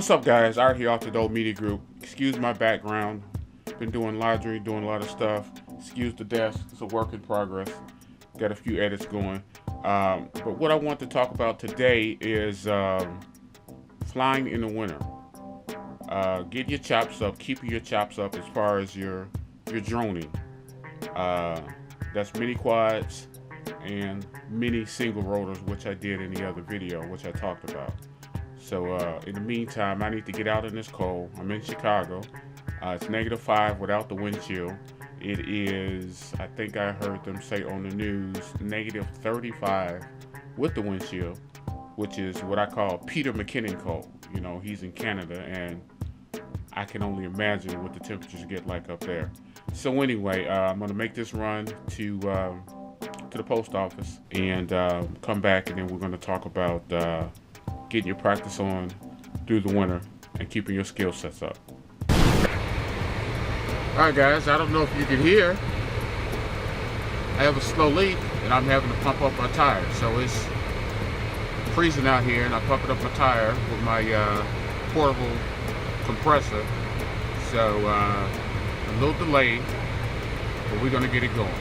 What's up, guys? Art here off the Dope Media Group. Excuse my background. Been doing laundry, doing a lot of stuff. Excuse the desk. It's a work in progress. Got a few edits going. But what I want to talk about today is flying in the winter. Getting your chops up, keeping your chops up as far as your droning. That's mini quads and mini single rotors, which I did in the other video, which I talked about. So in the meantime, I need to get out in this cold. I'm in Chicago. It's -5 without the wind chill. It is, I think I heard them say on the news, -35 with the wind chill, which is what I call Peter McKinnon cold. You know, he's in Canada, and I can only imagine what the temperatures get like up there. So anyway, I'm gonna make this run to the post office and come back, and then we're gonna talk about getting your practice on through the winter and keeping your skill sets up. Alright guys, I don't know if you can hear. I have a slow leak and I'm having to pump up my tire. So it's freezing out here and I'm pumping up my tire with my portable compressor. So a little delayed, but we're gonna get it going.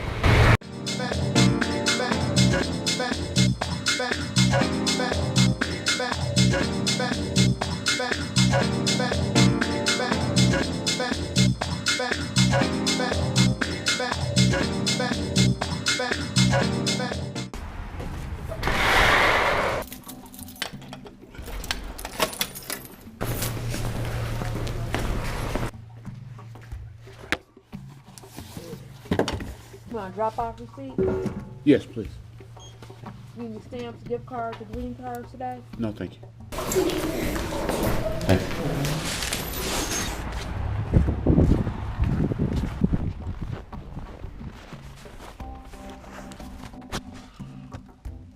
You want to drop off receipt? Yes, please. You need stamps, gift cards, or greeting cards today? No, thank you.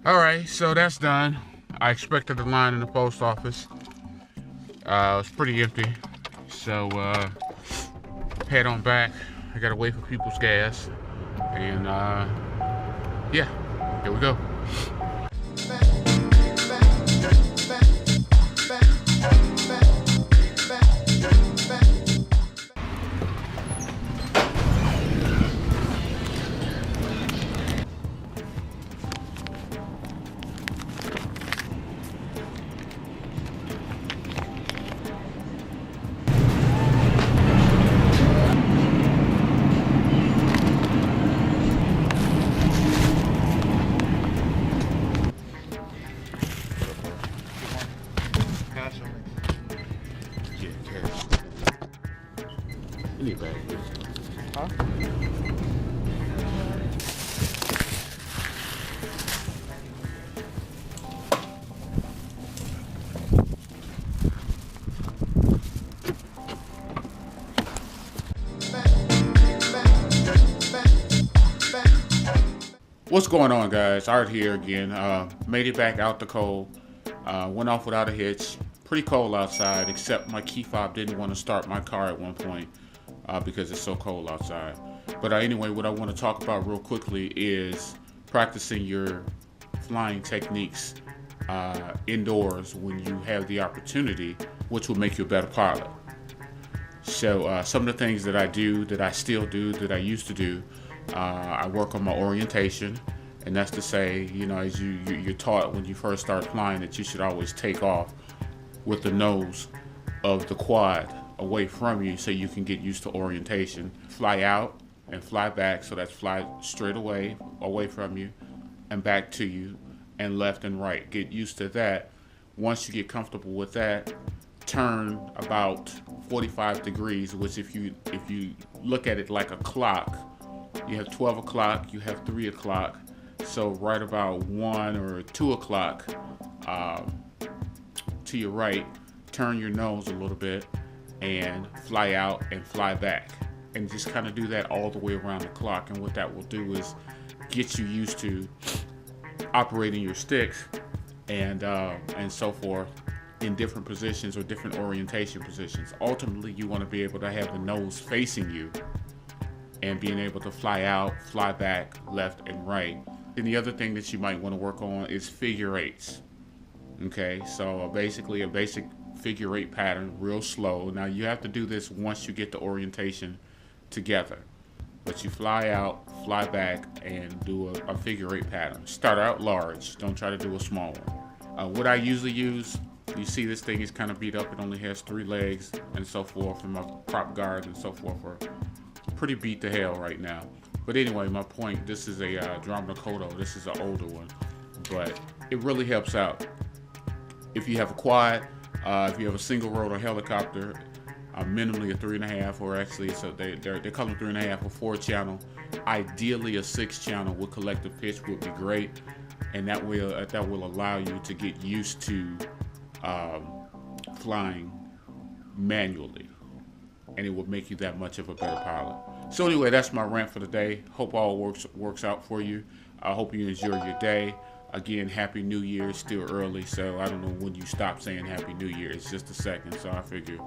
Alright, so that's done. I expected the line in the post office. It's pretty empty. So head on back. I gotta wait for people's gas. And yeah, here we go. Any bag, huh? What's going on, guys? Art here again. Made it back out the cold. Went off without a hitch. Pretty cold outside, except my key fob didn't want to start my car at one point because it's so cold outside. But anyway, what I want to talk about real quickly is practicing your flying techniques indoors when you have the opportunity, which will make you a better pilot. So some of the things that I do, that I still do, that I used to do, I work on my orientation. And that's to say, you know, as you're taught when you first start flying that you should always take off with the nose of the quad away from you so you can get used to orientation. Fly out and fly back, so that's fly straight away from you and back to you and left and right. Get used to that. Once you get comfortable with that, turn about 45 degrees, which if you look at it like a clock, you have 12 o'clock, you have 3 o'clock, so right about 1 or 2 o'clock to your right, turn your nose a little bit and fly out and fly back, and just kind of do that all the way around the clock. And what that will do is get you used to operating your sticks and so forth in different positions or different orientation positions. Ultimately, you want to be able to have the nose facing you and being able to fly out, fly back, left and right. And the other thing that you might want to work on is figure eights. Okay, so basically a basic figure eight pattern real slow. Now you have to do this once you get the orientation together. But you fly out, fly back, and do a figure eight pattern. Start out large. Don't try to do a small one. What I usually use, you see this thing is kind of beat up. It only has 3 legs and so forth, and my prop guards and so forth are pretty beat to hell right now. But anyway, my point, this is a Andromeda Kodo. This is an older one, but it really helps out. If you have a quad, if you have a single rotor helicopter, minimally a 3.5, or actually so they call them 3.5 or 4 channel. Ideally, a 6 channel with collective pitch would be great, and that will allow you to get used to flying manually, and it will make you that much of a better pilot. So anyway, that's my rant for the day. Hope all works out for you. I hope you enjoy your day. Again, Happy New Year. It's still early, so I don't know when you stop saying Happy New Year. It's just a second, so I figure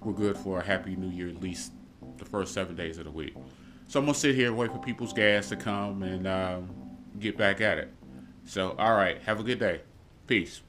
we're good for a Happy New Year at least the first 7 days of the week. So I'm going to sit here and wait for people's gas to come and get back at it. So, all right. Have a good day. Peace.